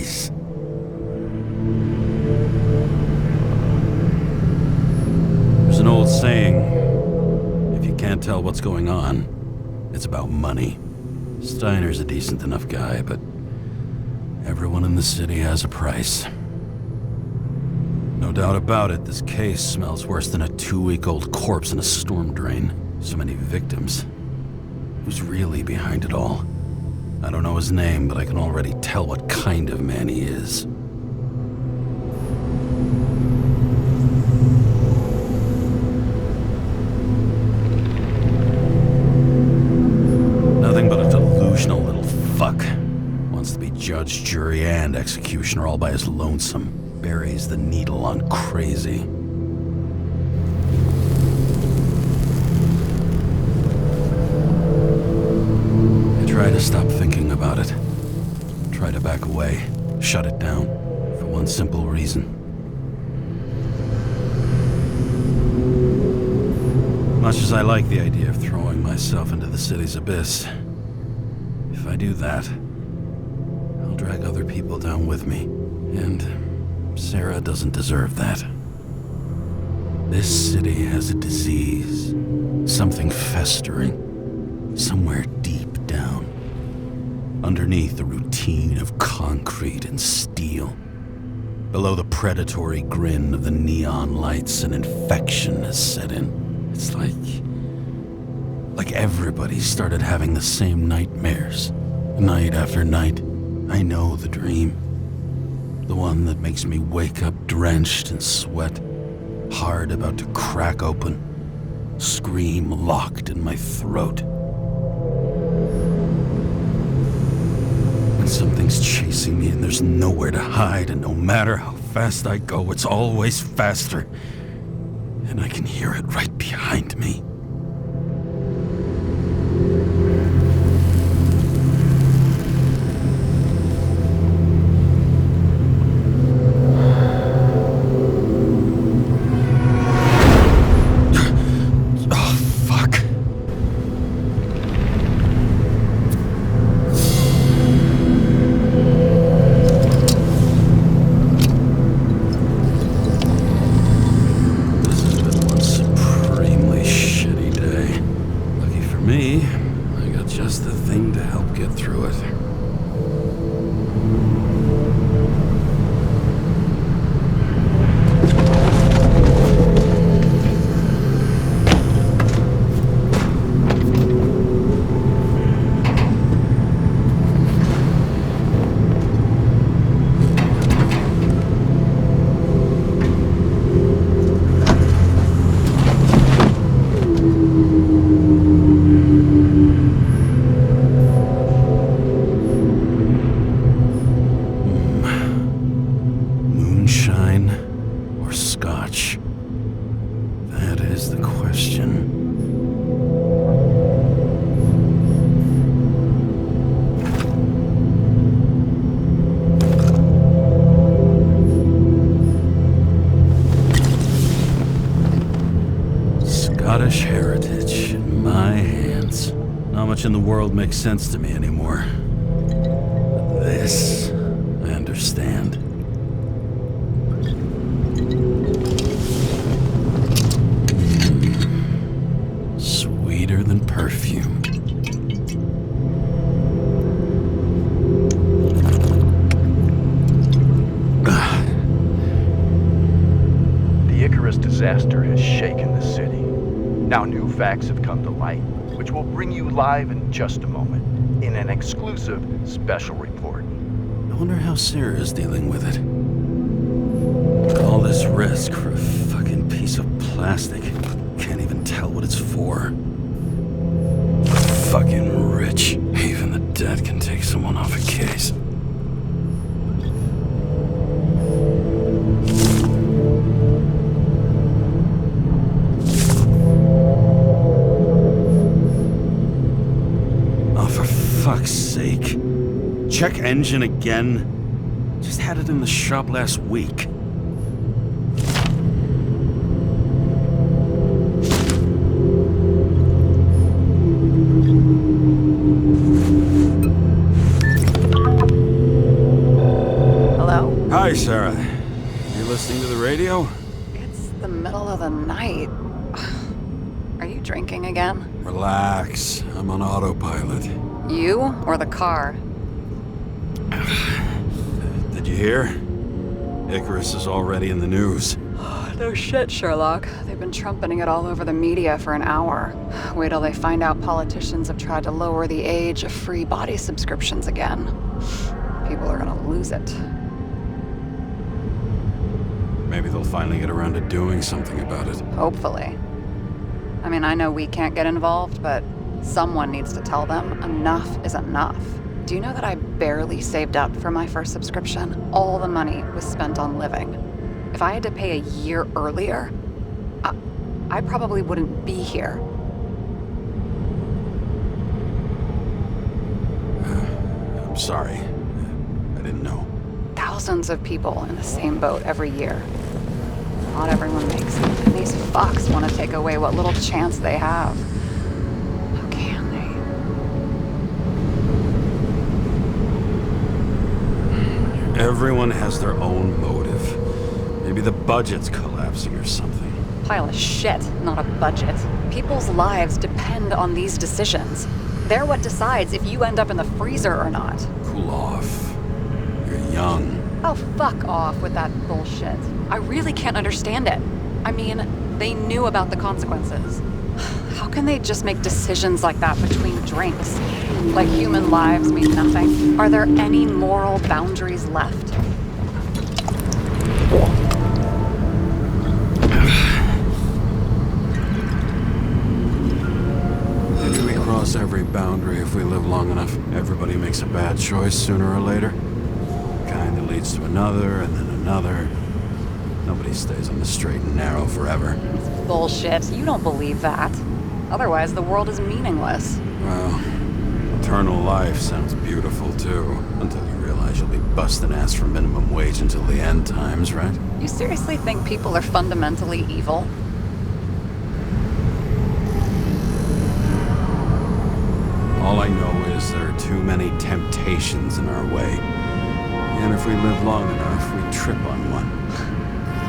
eyes. There's an old saying, if you can't tell what's going on, it's about money. Steiner's a decent enough guy, but everyone in the city has a price. No doubt about it, this case smells worse than a 2-week-old corpse in a storm drain. So many victims. Who's really behind it all? I don't know his name, but I can already tell what kind of man he is. Nothing but a delusional little fuck. Wants to be judge, jury, and executioner all by his lonesome. Buries the needle on crazy. Try to stop thinking about it. Try to back away. Shut it down. For one simple reason. Much as I like the idea of throwing myself into the city's abyss, if I do that, I'll drag other people down with me. And Sarah doesn't deserve that. This city has a disease. Something festering. Somewhere deep down. Underneath the routine of concrete and steel. Below the predatory grin of the neon lights, an infection has set in. It's like everybody started having the same nightmares. Night after night. I know the dream. The one that makes me wake up drenched in sweat. Heart about to crack open. Scream locked in my throat. When something's chasing me and there's nowhere to hide, and no matter how fast I go, it's always faster. And I can hear it right behind me. Scottish heritage in my hands. Not much in the world makes sense to me anymore. But this, I understand. Sweeter than perfume. The Icarus disaster has shaken the city. Now new facts have come to light, which will bring you live in just a moment, in an exclusive special report. I wonder how Sarah is dealing with it. All this risk for a fucking piece of plastic. Can't even tell what it's for. Fucking rich. Even the dead can take someone off a case. Fuck's sake. Check engine again? Just had it in the shop last week. Hi, Sarah. You listening to the radio? It's the middle of the night. Are you drinking again? Relax. I'm on autopilot. You or the car? Did you hear? Icarus is already in the news. No shit, Sherlock. They've been trumpeting it all over the media for an hour. Wait till they find out politicians have tried to lower the age of free body subscriptions again. People are gonna lose it. Maybe they'll finally get around to doing something about it. Hopefully. I mean, I know we can't get involved, but someone needs to tell them enough is enough. Do you know that I barely saved up for my first subscription? All the money was spent on living. If I had to pay a year earlier, I probably wouldn't be here. I'm sorry. I didn't know. Thousands of people in the same boat every year. Not everyone makes it, and these fucks want to take away what little chance they have. How can they? Everyone has their own motive. Maybe the budget's collapsing or something. Pile of shit, not a budget. People's lives depend on these decisions. They're what decides if you end up in the freezer or not. Cool off. You're young. Oh, fuck off with that bullshit. I really can't understand it. I mean, they knew about the consequences. How can they just make decisions like that between drinks? Like human lives mean nothing? Are there any moral boundaries left? Maybe we cross every boundary if we live long enough. Everybody makes a bad choice sooner or later. Kind that leads to another, and then another. Nobody stays on the straight and narrow forever. It's bullshit. You don't believe that. Otherwise, the world is meaningless. Well, eternal life sounds beautiful, too. Until you realize you'll be busting ass for minimum wage until the end times, right? You seriously think people are fundamentally evil? All I know is there are too many temptations in our way. And if we live long enough, we trip on one.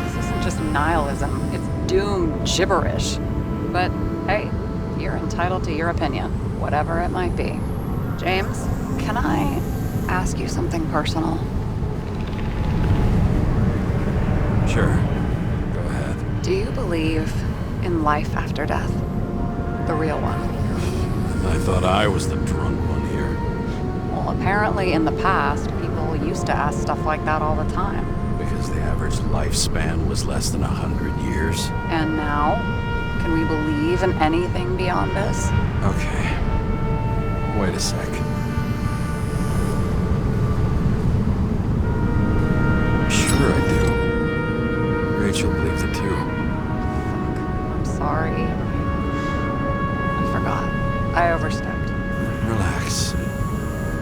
This isn't just nihilism. It's doom gibberish. But hey, you're entitled to your opinion, whatever it might be. James, can I ask you something personal? Sure. Go ahead. Do you believe in life after death? The real one? I thought I was the drunk one here. Well, apparently in the past, people used to ask stuff like that all the time. Because the average lifespan was less than 100 years. And now, can we believe in anything beyond this? Okay. Wait a sec. Sure I do. Rachel believes it too. I'm sorry. I forgot. I overstepped. Relax.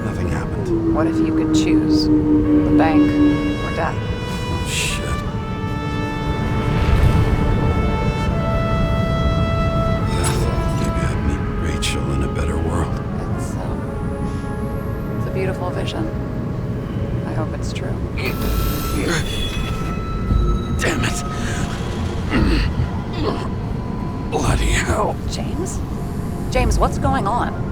Nothing happened. What if you could choose the bank or death? Oh, shit. I thought maybe I'd meet Rachel in a better world. It's a beautiful vision. I hope it's true. Damn it. Bloody hell. James? James, what's going on?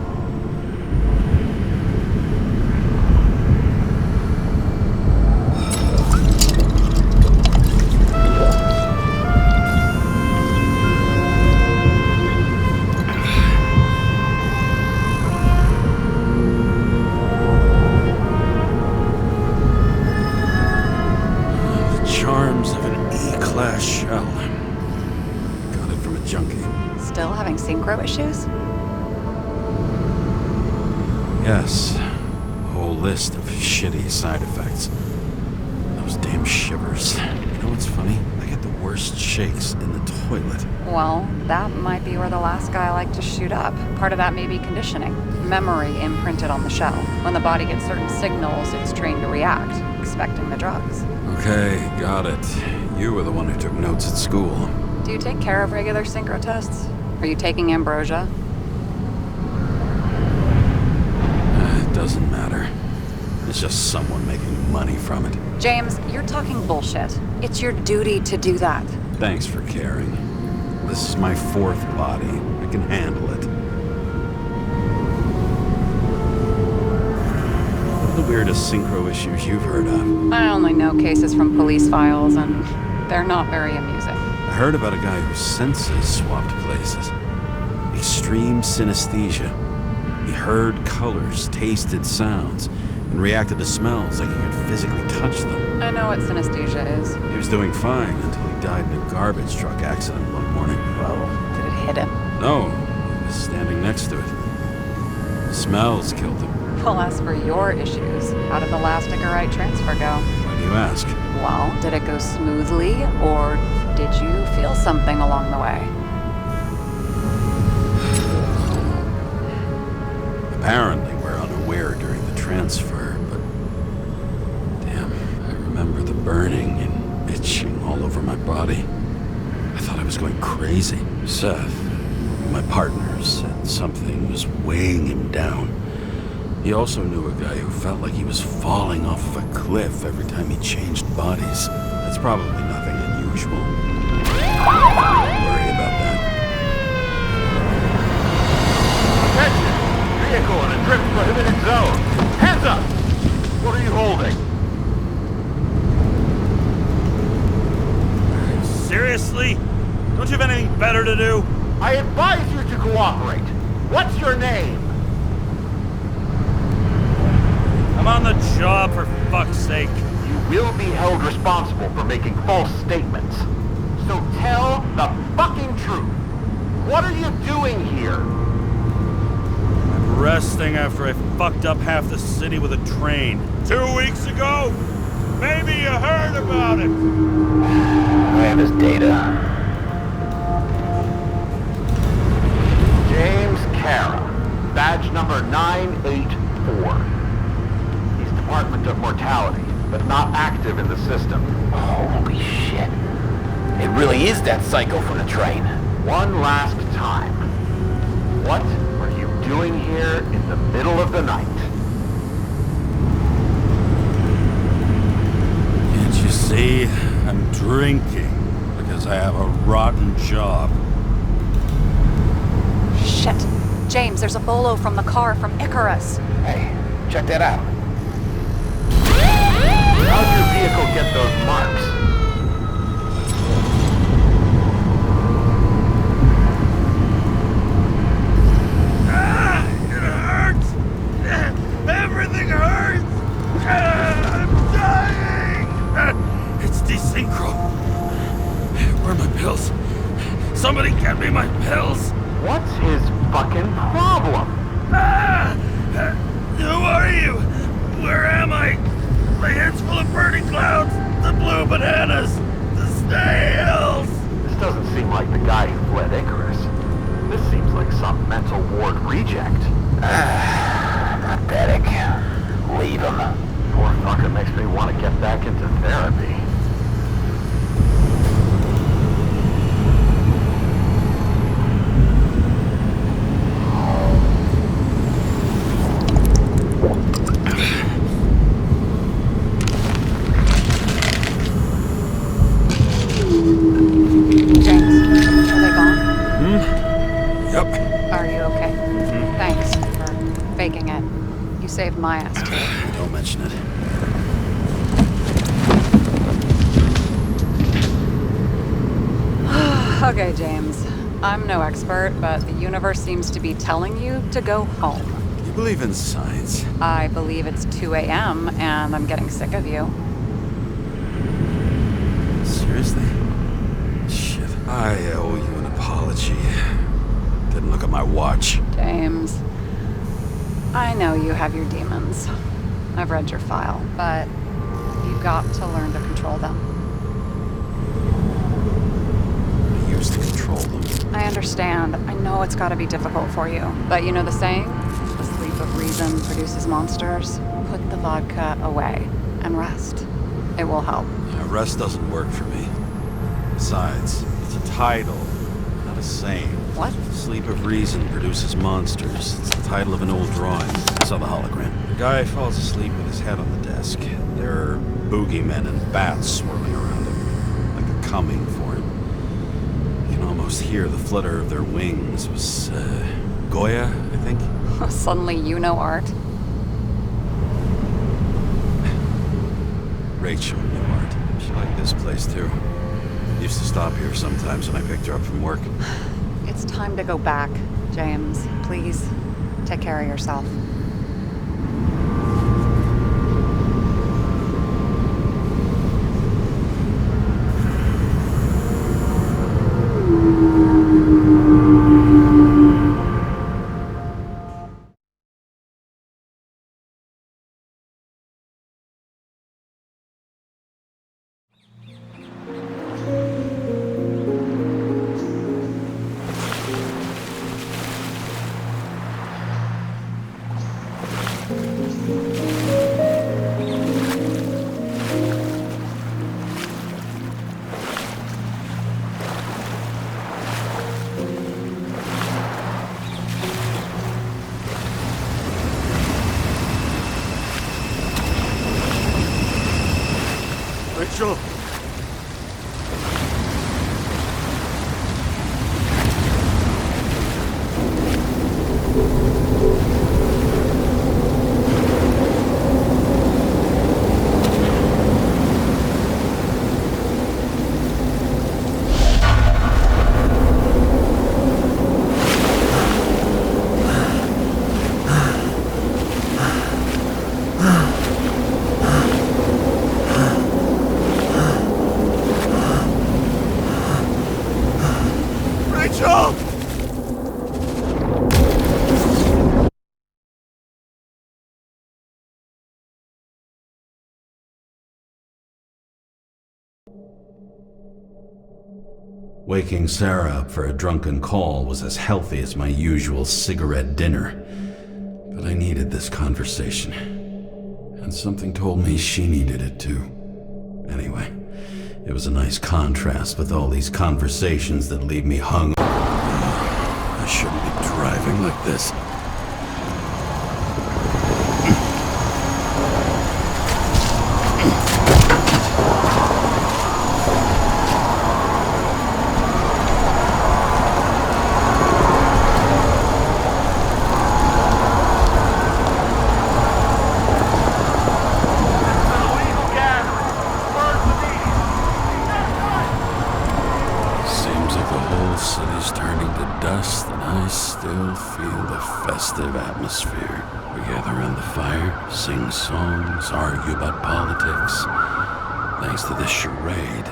Charms of an E-class shell. Got it from a junkie. Still having synchro issues? Yes. A whole list of shitty side effects. Those damn shivers. You know what's funny? I get the worst shakes in the toilet. Well, that might be where the last guy liked to shoot up. Part of that may be conditioning. Memory imprinted on the shell. When the body gets certain signals, it's trained to react, expecting the drugs. Okay, got it. You were the one who took notes at school. Do you take care of regular synchro tests? Are you taking ambrosia? It doesn't matter. It's just someone making money from it. James, you're talking bullshit. It's your duty to do that. Thanks for caring. This is my fourth body. I can handle it. What are the weirdest synchro issues you've heard of? I only know cases from police files, and they're not very amusing. I heard about a guy whose senses swapped places. Extreme synesthesia. He heard colors, tasted sounds, and reacted to smells like he could physically touch them. I know what synesthesia is. He was doing fine until he died in a garbage truck accident one morning. Whoa. Did it hit him? No, he was standing next to it. Smells killed him. Well, as for your issues, how did the last Icarite transfer go? Why do you ask? Well, did it go smoothly, or did you feel something along the way? Apparently, we're unaware during the transfer, but... Damn, I remember the burning and itching all over my body. I thought I was going crazy. Seth, my partner, said something was weighing him down. He also knew a guy who felt like he was falling off of a cliff every time he changed bodies. That's probably nothing unusual. Don't worry about that. Attention! Vehicle in a drift prohibited zone. Hands up! What are you holding? Seriously? Don't you have anything better to do? I advise you to cooperate. What's your name? I'm on the job, for fuck's sake. You will be held responsible for making false statements. So tell the fucking truth. What are you doing here? I'm resting after I fucked up half the city with a train. 2 weeks ago? Maybe you heard about it. I have his data. James Kara, badge number 984. He's Department of Mortality, but not active in the system. Holy shit. It really is that psycho from the train. One last time. What are you doing here in the middle of the night? Can't you see? I'm drinking because I have a rotten job. Shit. James, there's a bolo from the car from Icarus. Hey, check that out. How'd your vehicle get those marks? It hurts! Everything hurts! I'm dying! It's desynchro. Where are my pills? Somebody get me my pills! What's his fucking problem? Who are you? Where am I? My head's full of burning clouds, the blue bananas, the snails! This doesn't seem like the guy who fled Icarus. This seems like some mental ward reject. Pathetic. Leave him. Poor fucker makes me want to get back into therapy. Saved my ass too. Don't mention it. Okay, James. I'm no expert, but the universe seems to be telling you to go home. You believe in science? I believe it's 2 a.m. and I'm getting sick of you. Seriously? Shit. I owe you an apology. Didn't look at my watch. James. I know you have your demons. I've read your file, but you've got to learn to control them. I used to control them. I understand. I know it's got to be difficult for you. But you know the saying? The sleep of reason produces monsters. Put the vodka away and rest. It will help. Rest doesn't work for me. Besides, it's a title, not The same. What? Sleep of Reason produces monsters. It's the title of an old drawing. I saw the hologram. The guy falls asleep with his head on the desk. There are boogeymen and bats swirling around him, like they're coming for him. You can almost hear the flutter of their wings. It was, Goya, I think? Suddenly you know art. Rachel knew art. She liked this place, too. Used to stop here sometimes when I picked her up from work. It's time to go back, James. Please, take care of yourself. Rachel! Rachel! Waking Sarah up for a drunken call was as healthy as my usual cigarette dinner. But I needed this conversation. And something told me she needed it too. Anyway, it was a nice contrast with all these conversations that leave me hung. I shouldn't be driving like this. Still feel the festive atmosphere. We gather around the fire, sing songs, argue about politics. Thanks to this charade,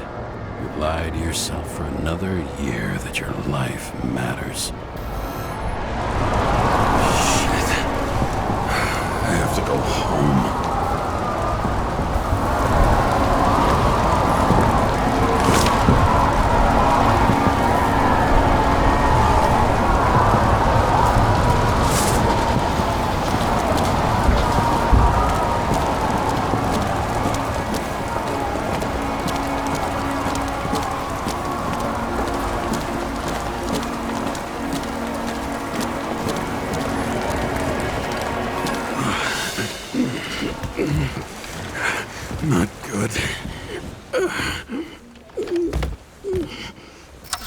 you lie to yourself for another year that your life matters. Shit. I have to go home. Not good.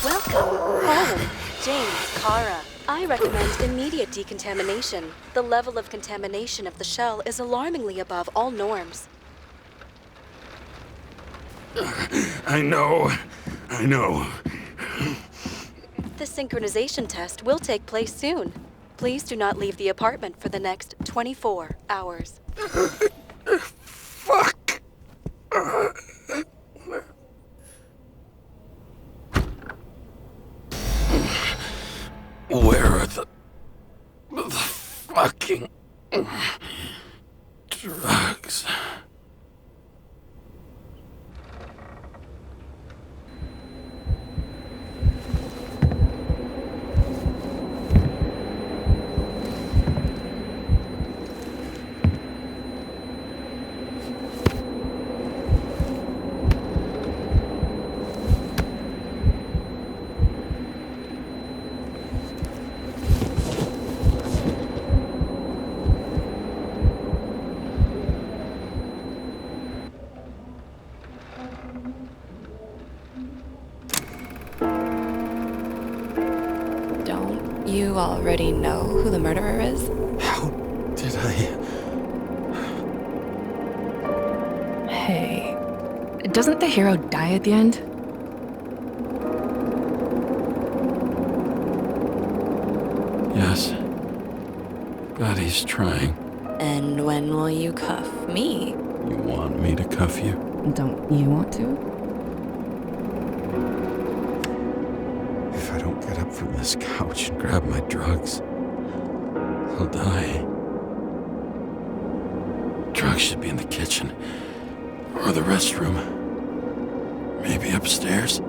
Welcome home, James, Kara. I recommend immediate decontamination. The level of contamination of the shell is alarmingly above all norms. I know. The synchronization test will take place soon. Please do not leave the apartment for the next 24 hours. Fuck! Where are the fucking drugs? you already know who the murderer is? How did I... Hey, doesn't the hero die at the end? Yes. God, he's trying. And when will you cuff me? You want me to cuff you? Don't you want to? If I don't get up from this couch and grab my drugs, I'll die. Drugs should be in the kitchen. Or the restroom. Maybe upstairs.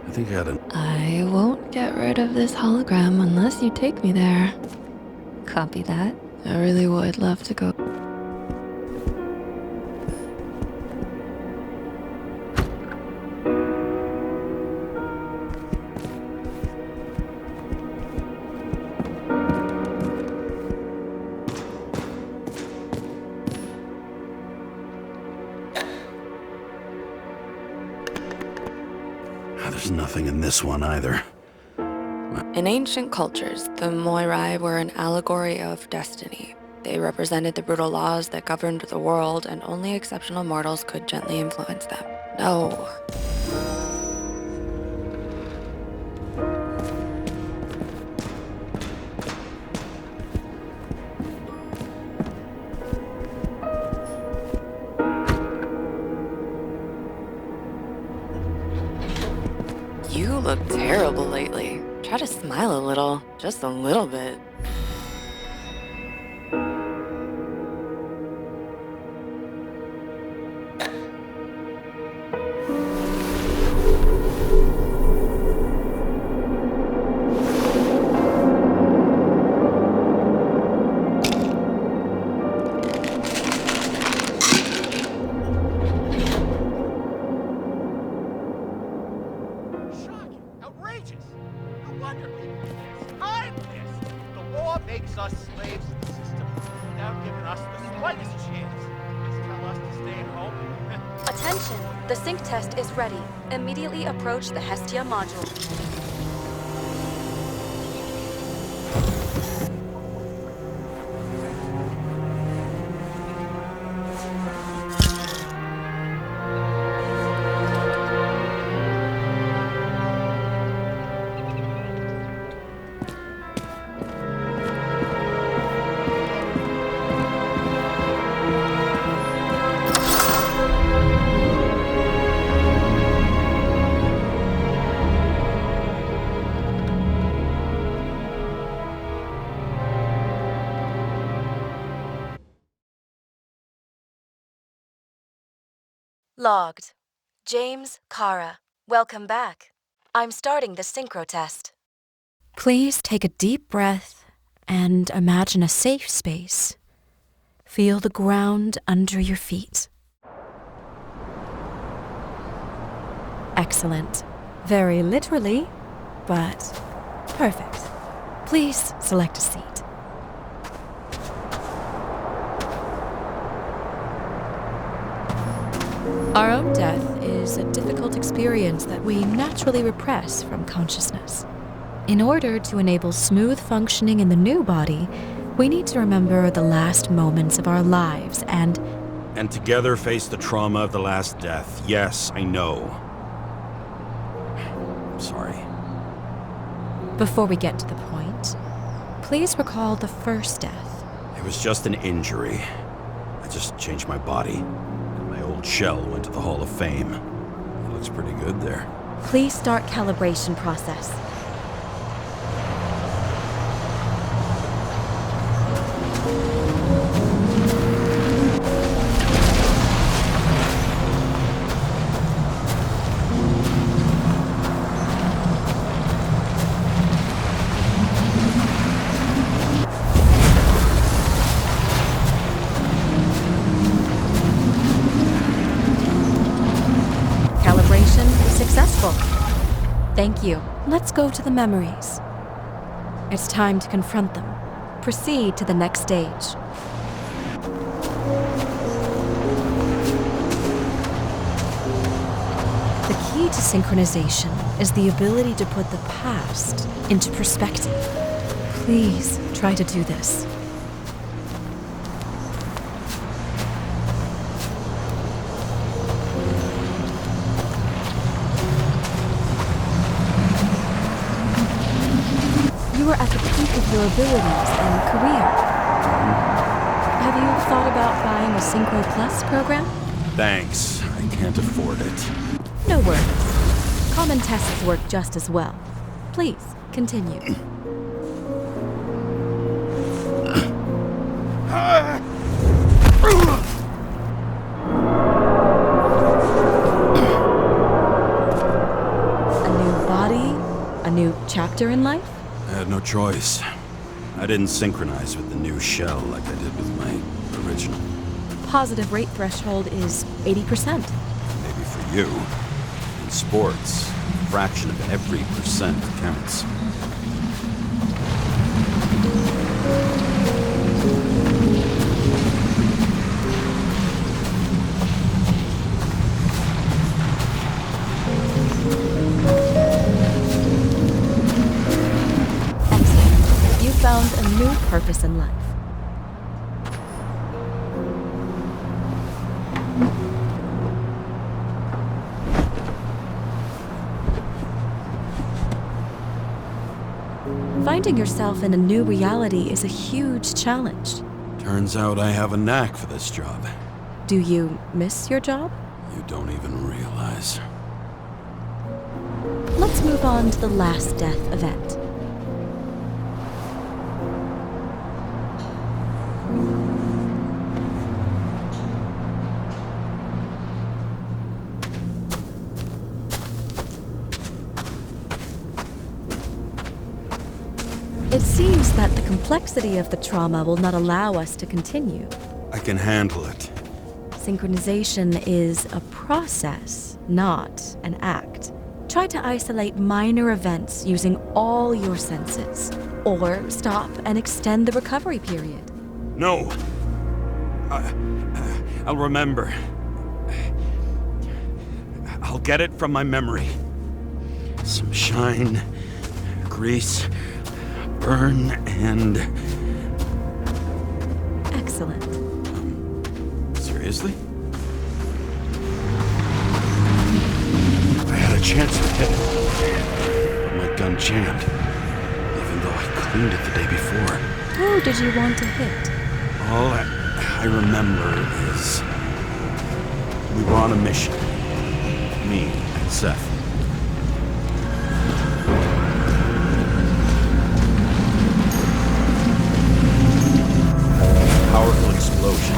I think I had I won't get rid of this hologram unless you take me there. Copy that. I really would love to go. There's nothing in this one either. In ancient cultures, the Moirai were an allegory of destiny. They represented the brutal laws that governed the world, and only exceptional mortals could gently influence them. No. You look terrible lately. Try to smile a little, just a little bit. The sync test is ready. Immediately approach the Hestia module. Logged. James, Kara, welcome back. I'm starting the synchro test. Please take a deep breath and imagine a safe space. Feel the ground under your feet. Excellent. Very literally, but perfect. Please select a seat. Our own death is a difficult experience that we naturally repress from consciousness. In order to enable smooth functioning in the new body, we need to remember the last moments of our lives and together face the trauma of the last death. Yes, I know. I'm sorry. Before we get to the point, please recall the first death. It was just an injury. I just changed my body. My old shell went to the Hall of Fame. It looks pretty good there. Please start calibration process. Thank you. Let's go to the memories. It's time to confront them. Proceed to the next stage. The key to synchronization is the ability to put the past into perspective. Please try to do this. You are at the peak of your abilities and career. Have you thought about buying a Synchro Plus program? Thanks. I can't afford it. No worries. Common tests work just as well. Please, continue. A new body? A new chapter in life? I had no choice. I didn't synchronize with the new shell like I did with my original. Positive rate threshold is 80%. Maybe for you. In sports, a fraction of every percent counts. Excellent. You found a new purpose in life. Finding yourself in a new reality is a huge challenge. Turns out I have a knack for this job. Do you miss your job? You don't even realize. Let's move on to the last death event. It seems that the complexity of the trauma will not allow us to continue. I can handle it. Synchronization is a process, not an act. Try to isolate minor events using all your senses, or stop and extend the recovery period. No! I'll remember. I'll get it from my memory. Some shine, grease, burn, and... Excellent. Seriously? I had a chance to hit it, but my gun jammed, even though I cleaned it the day before. Who did you want to hit? All I remember is we were on a mission. Me and Seth. Powerful explosion.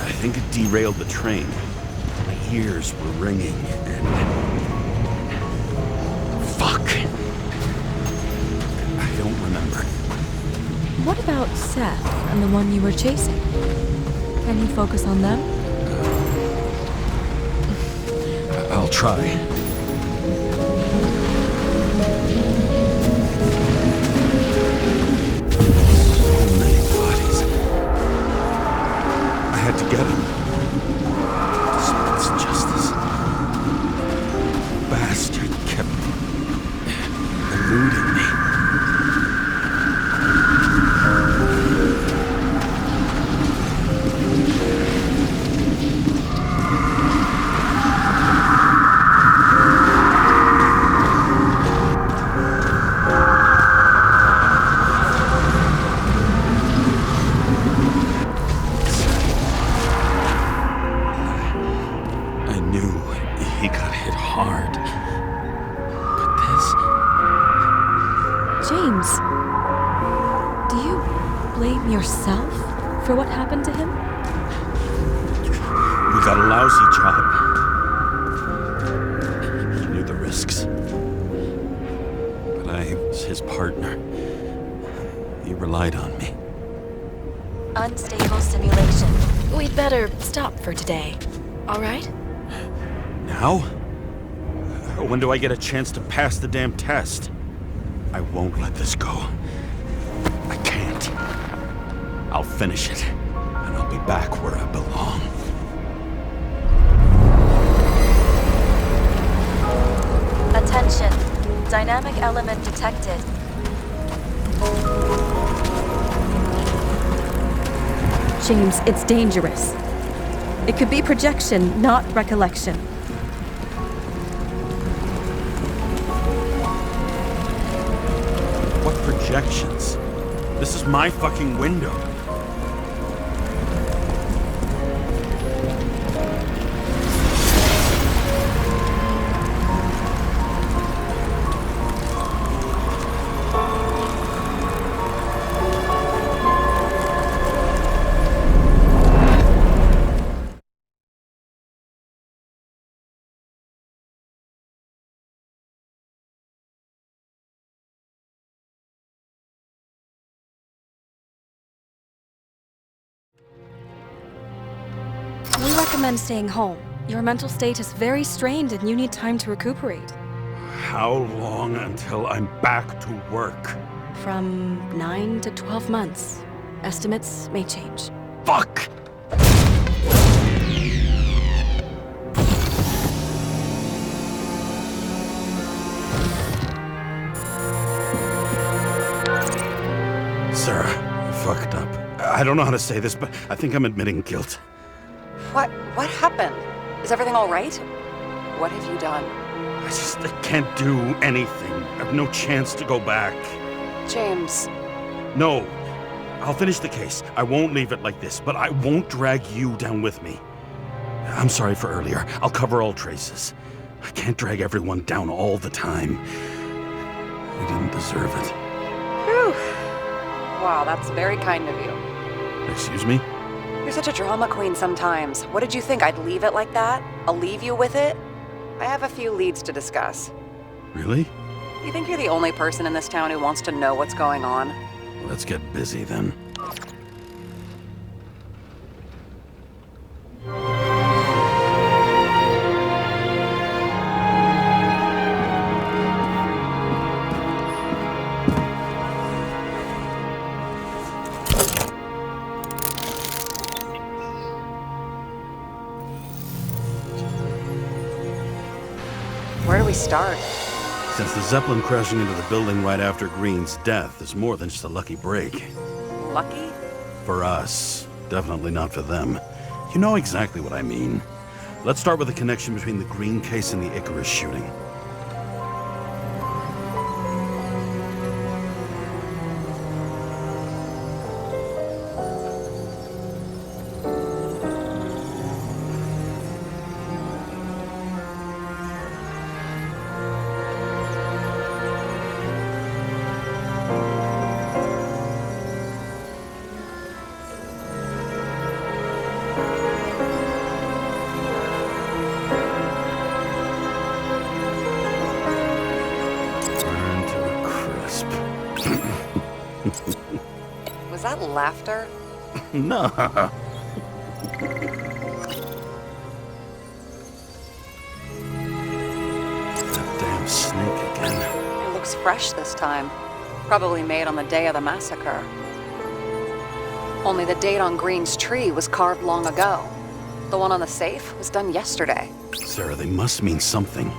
I think it derailed the train. My ears were ringing and... Fuck. I don't remember. What about Seth and the one you were chasing? Can you focus on them? I'll try. To get him. Dispense justice. Bastard kept eluding me. James, do you blame yourself for what happened to him? We got a lousy job. He knew the risks. But I was his partner. He relied on me. Unstable simulation. We'd better stop for today. All right? Now? When do I get a chance to pass the damn test? I won't let this go. I can't. I'll finish it, and I'll be back where I belong. Attention. Dynamic element detected. James, it's dangerous. It could be projection, not recollection. What projections? This is my fucking window. We recommend staying home. Your mental state is very strained and you need time to recuperate. How long until I'm back to work? From 9 to 12 months. Estimates may change. Fuck! Sarah, I fucked up. I don't know how to say this, but I think I'm admitting guilt. What happened? Is everything all right? What have you done? I can't do anything. I have no chance to go back. James. No. I'll finish the case. I won't leave it like this, but I won't drag you down with me. I'm sorry for earlier. I'll cover all traces. I can't drag everyone down all the time. We didn't deserve it. Whew. Wow, that's very kind of you. Excuse me? You're such a drama queen sometimes. What did you think, I'd leave it like that? I'll leave you with it? I have a few leads to discuss. Really? You think you're the only person in this town who wants to know what's going on? Let's get busy then. Where do we start? Since the Zeppelin crashing into the building right after Green's death is more than just a lucky break. Lucky? For us. Definitely not for them. You know exactly what I mean. Let's start with the connection between the Green case and the Icarus shooting. Was that laughter? No. That damn snake again. It looks fresh this time. Probably made on the day of the massacre. Only the date on Green's tree was carved long ago. The one on the safe was done yesterday. Sarah, they must mean something.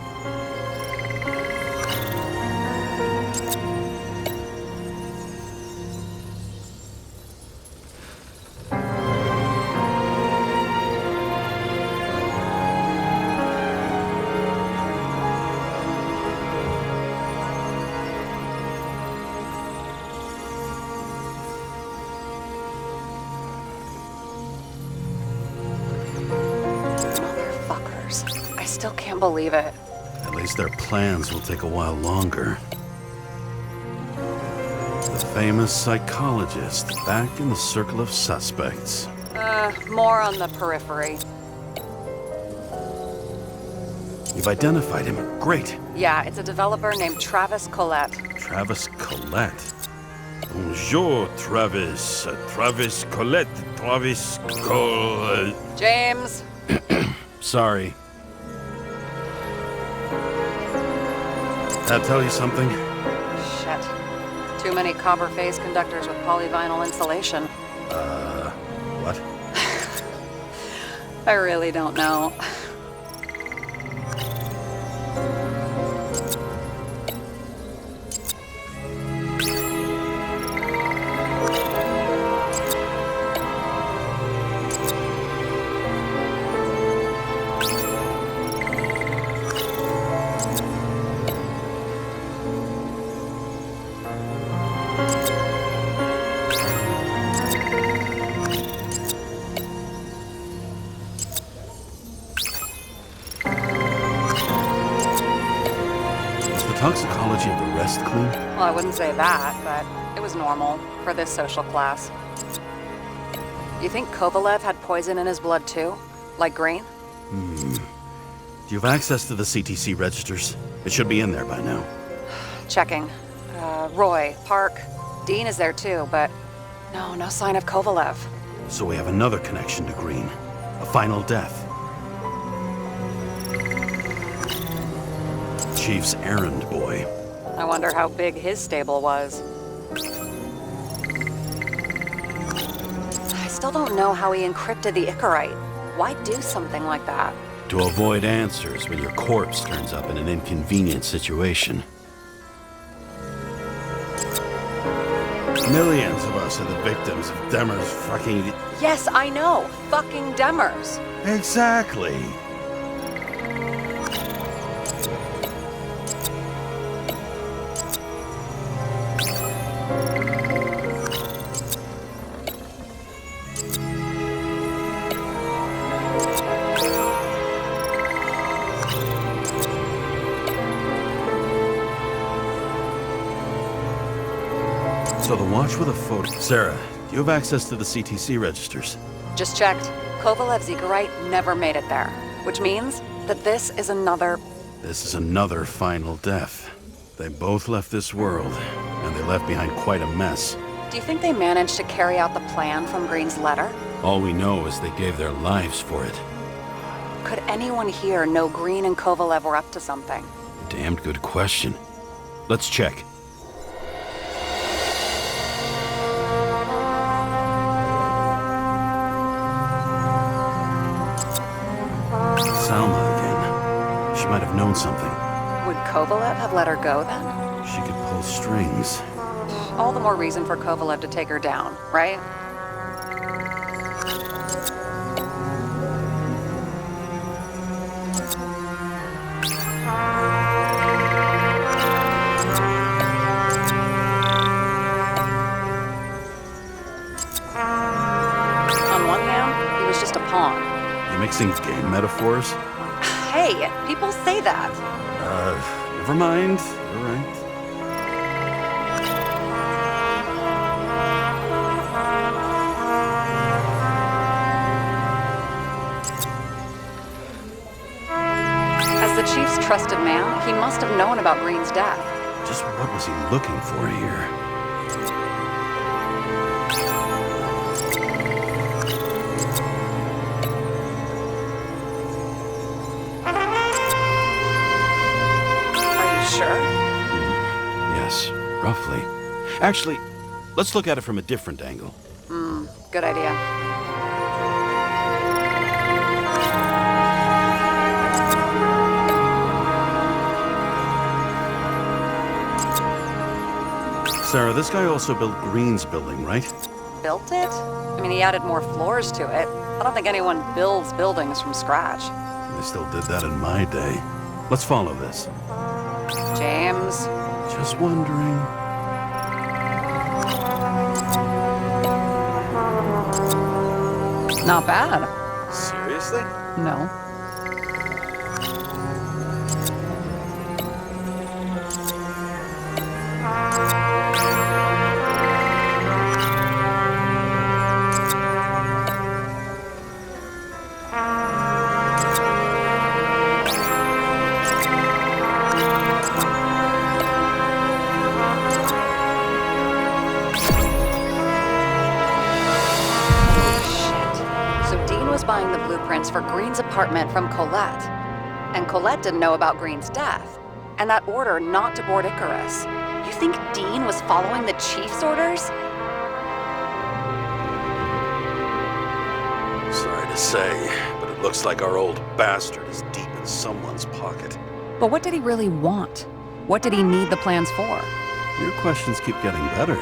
I still can't believe it. At least their plans will take a while longer. The famous psychologist back in the circle of suspects. More on the periphery. You've identified him. Great. Yeah, it's a developer named Travis Collette. Travis Collette? Bonjour, Travis. Travis Collette. Travis James! Sorry. That tell you something? Shit. Too many copper phase conductors with polyvinyl insulation. What? I really don't know. Toxicology of the rest clean? Well, I wouldn't say that, but it was normal for this social class. You think Kovalev had poison in his blood too? Like Green? Do you have access to the CTC registers? It should be in there by now. Checking. Roy, Park, Dean is there too, but no sign of Kovalev. So we have another connection to Green. A final death. Chief's errand boy. I wonder how big his stable was. I still don't know how he encrypted the Icarite. Why do something like that? To avoid answers when your corpse turns up in an inconvenient situation. Millions of us are the victims of Demmer's fucking... Yes, I know. Fucking Demers. Exactly. So the watch with a photo... Sarah, do you have access to the CTC registers? Just checked. Kovalev's Icarite never made it there, which means that this is another... This is another final death. They both left this world, and they left behind quite a mess. Do you think they managed to carry out the plan from Green's letter? All we know is they gave their lives for it. Could anyone here know Green and Kovalev were up to something? Damned good question. Let's check. Salma again. She might have known something. Would Kovalev have let her go then? She could pull strings. All the more reason for Kovalev to take her down, right? On one hand, he was just a pawn. You mixing game metaphors? Hey, people say that. Never mind. You're right. As the chief's trusted man, he must have known about Green's death. Just what was he looking for here? Yes, roughly. Actually, let's look at it from a different angle. Good idea. Sarah, this guy also built Green's building, right? Built it? I mean, he added more floors to it. I don't think anyone builds buildings from scratch. They still did that in my day. Let's follow this. James. Just wondering. Not bad. Seriously? No. Buying the blueprints for Green's apartment from Colette. And Colette didn't know about Green's death. And that order not to board Icarus. You think Dean was following the chief's orders? Sorry to say, but it looks like our old bastard is deep in someone's pocket. But what did he really want? What did he need the plans for? Your questions keep getting better.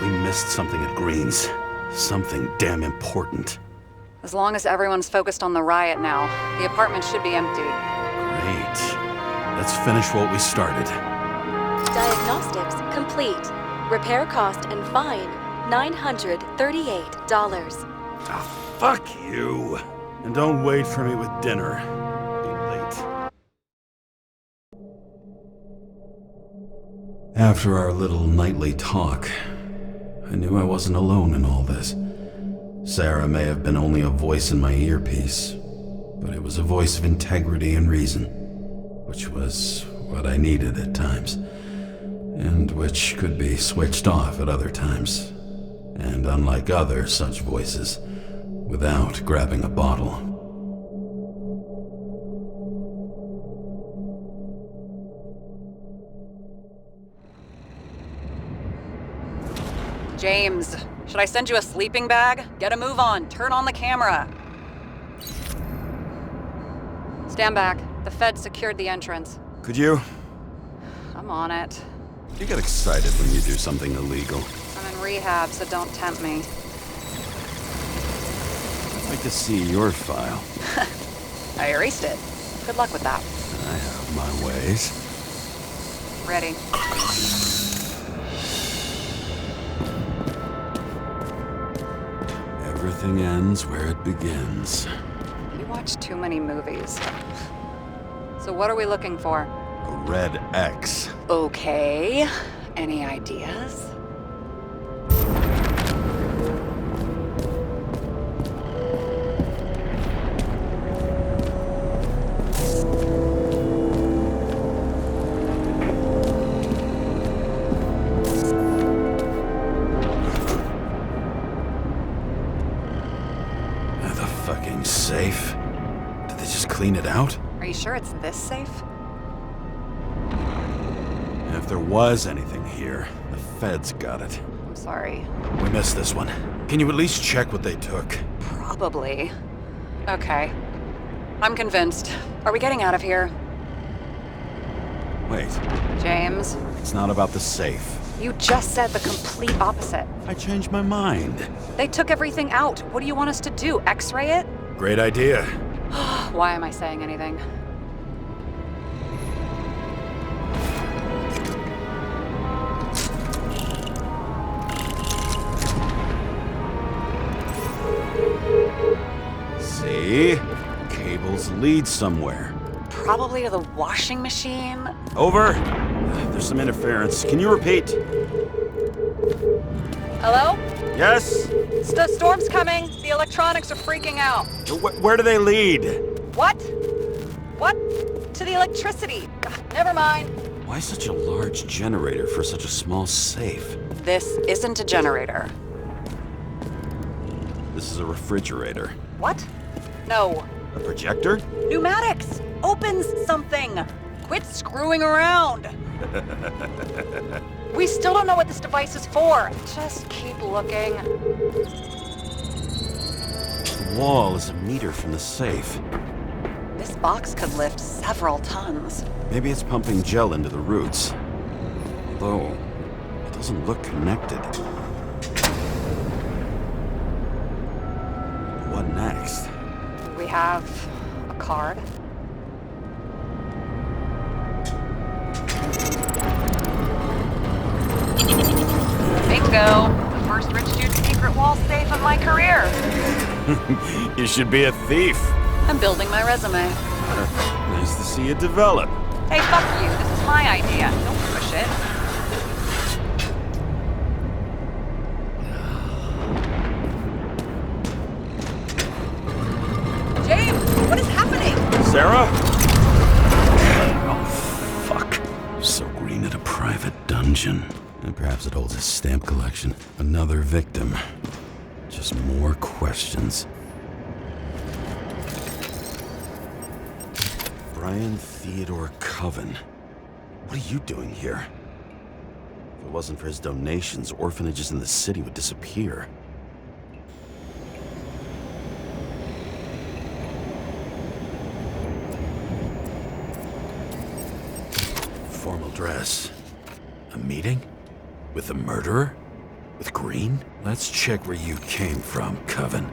We missed something at Green's. Something damn important. As long as everyone's focused on the riot now, the apartment should be empty. Great. Let's finish what we started. Diagnostics complete. Repair cost and fine, $938. Ah, fuck you. And don't wait for me with dinner. Be late. After our little nightly talk, I knew I wasn't alone in all this. Sarah may have been only a voice in my earpiece, but it was a voice of integrity and reason, which was what I needed at times, and which could be switched off at other times, and unlike other such voices, without grabbing a bottle. James, should I send you a sleeping bag? Get a move on. Turn on the camera. Stand back. The Fed secured the entrance. Could you? I'm on it. You get excited when you do something illegal. I'm in rehab, so don't tempt me. I'd like to see your file. I erased it. Good luck with that. I have my ways. Ready. Everything ends where it begins. You watch too many movies. So what are we looking for? A red X. Okay. Any ideas? The fucking safe. Did they just clean it out? Are you sure it's this safe? If there was anything here, the Feds got it. I'm sorry. We missed this one. Can you at least check what they took? Probably. Okay. I'm convinced. Are we getting out of here? Wait, James, it's not about the safe. you just said the complete opposite. I changed my mind. They took everything out. What do you want us to do? X-ray it? Great idea. Why am I saying anything? See? Cables lead somewhere. Probably to the washing machine. Over. There's some interference. Can you repeat? Hello? Yes? The storm's coming. The electronics are freaking out. Where do they lead? What? What? To the electricity. Never mind. Why such a large generator for such a small safe? This isn't a generator. This is a refrigerator. What? No. A projector? Pneumatics! Opens something! Quit screwing around! We still don't know what this device is for. Just keep looking. The wall is a meter from the safe. This box could lift several tons. Maybe it's pumping gel into the roots. Although, it doesn't look connected. What next? We have a card. Bingo! The first rich dude's secret wall safe of my career. You should be a thief. I'm building my resume. Nice to see it develop. Hey, fuck you. This is my idea. Don't push it. James, what is happening? Sarah? Oh, fuck. So Green at a private dungeon. And perhaps it holds his stamp collection. Another victim. Just more questions. Brian Theodore Coven. What are you doing here? If it wasn't for his donations, orphanages in the city would disappear. Formal dress. A meeting? With the murderer? With Green? Let's check where you came from, Coven.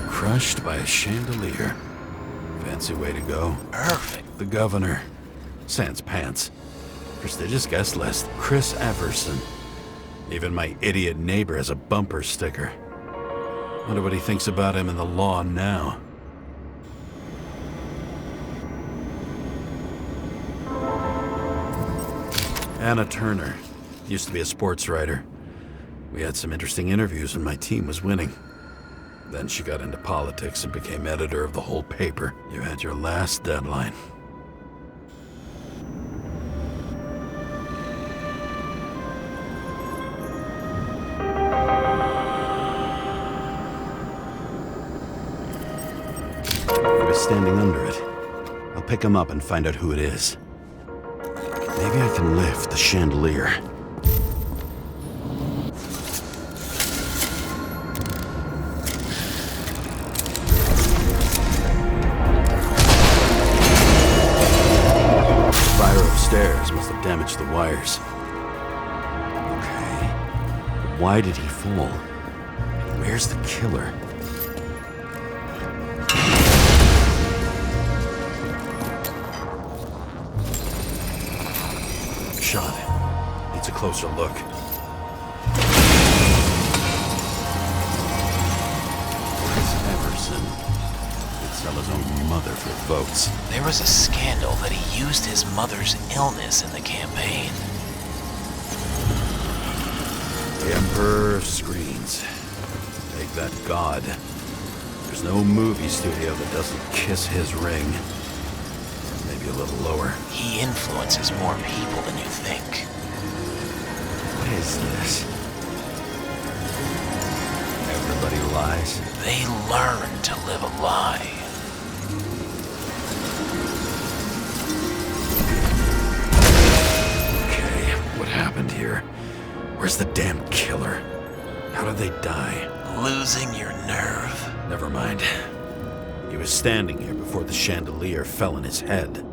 Crushed by a chandelier. Fancy way to go. Perfect. The governor. Sans pants. Prestigious guest list. Chris Everson. Even my idiot neighbor has a bumper sticker. Wonder what he thinks about him in the law now. Anna Turner. Used to be a sports writer. We had some interesting interviews when my team was winning. Then she got into politics and became editor of the whole paper. You had your last deadline. He was standing under it. I'll pick him up and find out who it is. Maybe I can lift the chandelier. Stairs must have damaged the wires. Okay. Why did he fall? And where's the killer? Shot. Needs a closer look. Chris Everson. He'd sell his own mother for votes. There was a scandal that he used his mother's illness in the campaign. The Emperor of Screens. Make that god. There's no movie studio that doesn't kiss his ring. Maybe a little lower. He influences more people than you think. What is this? Everybody lies? They learn to live a lie. What happened here? Where's the damn killer? How did they die? Losing your nerve? Never mind. He was standing here before the chandelier fell on his head.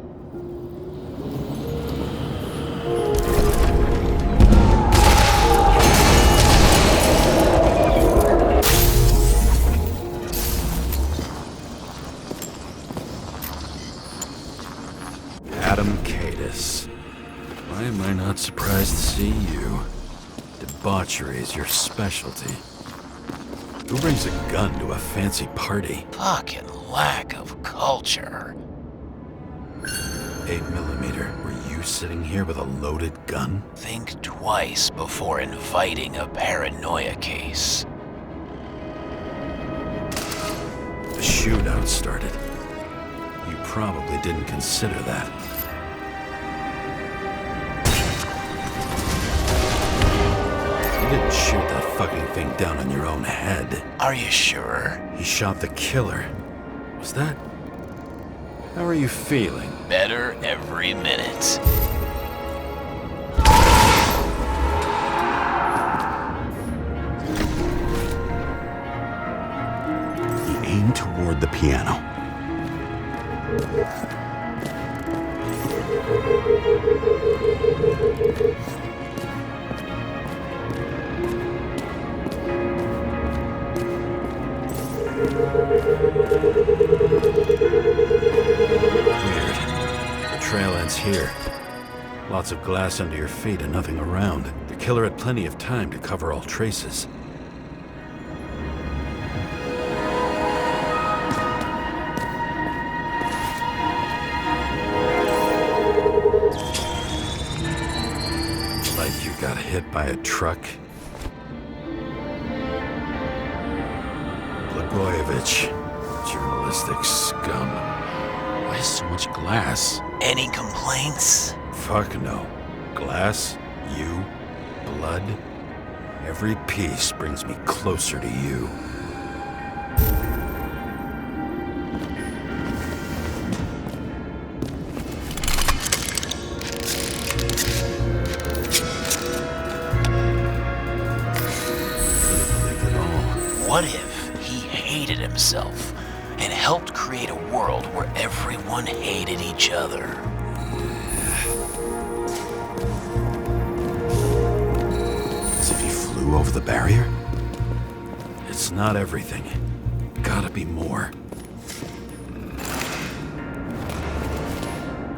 Why am I not surprised to see you? Debauchery is your specialty. Who brings a gun to a fancy party? Fucking lack of culture. 8mm. Were you sitting here with a loaded gun? Think twice before inviting a paranoia case. The shootout started. You probably didn't consider that. You didn't shoot that fucking thing down on your own head. Are you sure? He shot the killer. Was that... How are you feeling? Better every minute. He aimed toward the piano. Weird. The trail ends here. Lots of glass under your feet and nothing around. The killer had plenty of time to cover all traces. Like you got hit by a truck. Blagojevich. Journalistic scum. Why so much glass? Any complaints? Fuck no. Glass, you, blood. Every piece brings me closer to you. What if he hated himself and helped create a world where everyone hated each other? As if he flew over the barrier? It's not everything. Gotta be more.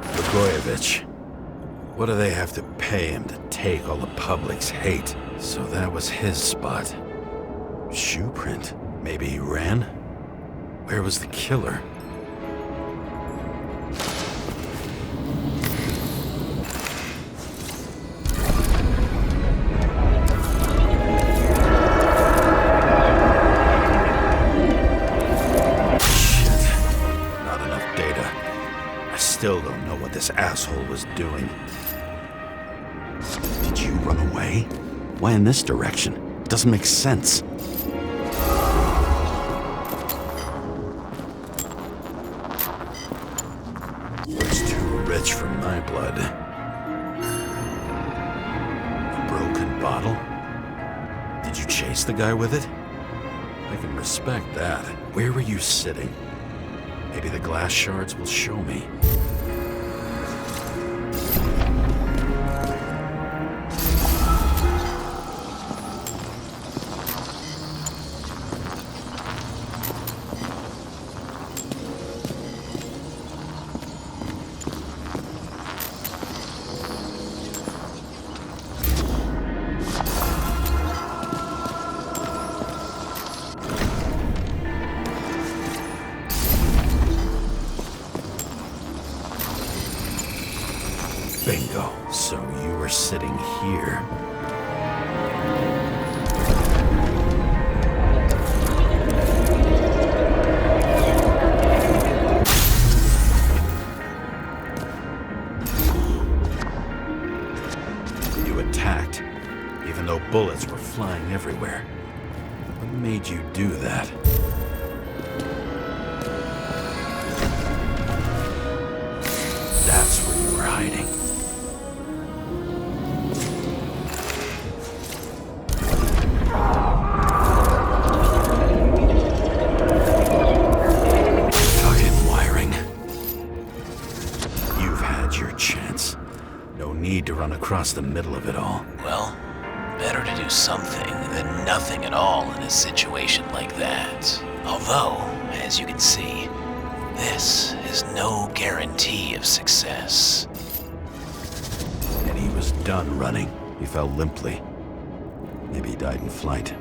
Blagojevich. What do they have to pay him to take all the public's hate? So that was his spot. Shoe print. Maybe he ran? Where was the killer? Shit. Not enough data. I still don't know what this asshole was doing. Did you run away? Why in this direction? It doesn't make sense. Rich for my blood. A broken bottle? Did you chase the guy with it? I can respect that. Where were you sitting? Maybe the glass shards will show me. Bingo. So you were sitting here. You attacked, even though bullets were flying everywhere. What made you do that? That's where you were hiding. Need to run across the middle of it all. Well, better to do something than nothing at all in a situation like that. Although, as you can see, this is no guarantee of success. And he was done running. He fell limply. Maybe he died in flight.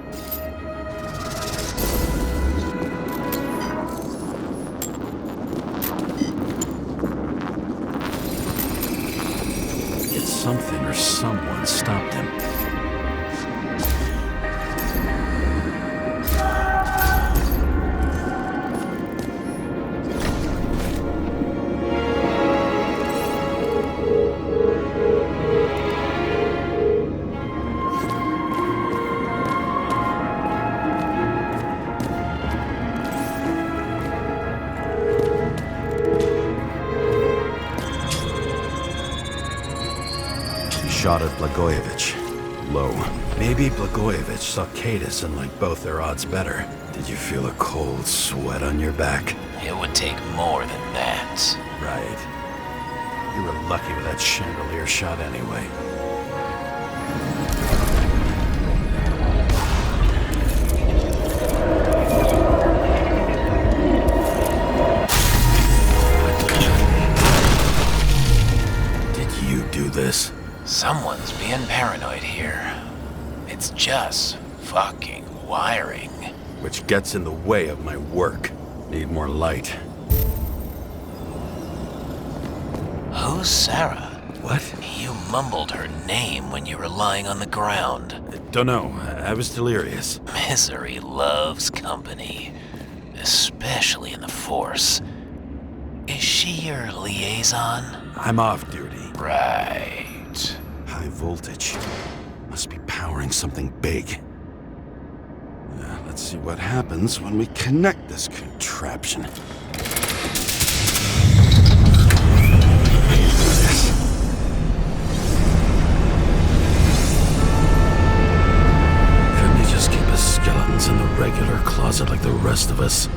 something or someone stopped him. Shot at Blagojevich. Low. Maybe Blagojevich saw Cadis and liked both their odds better. Did you feel a cold sweat on your back? It would take more than that. Right. You were lucky with that chandelier shot anyway. Did you do this? Someone's being paranoid here. It's just fucking wiring. Which gets in the way of my work. Need more light. Who's Sarah? What? You mumbled her name when you were lying on the ground. Dunno. I was delirious. Misery loves company, especially in the Force. Is she your liaison? I'm off duty. Right. High voltage. Must be powering something big. Let's see what happens when we connect this contraption. Couldn't he just keep his skeletons in the regular closet like the rest of us?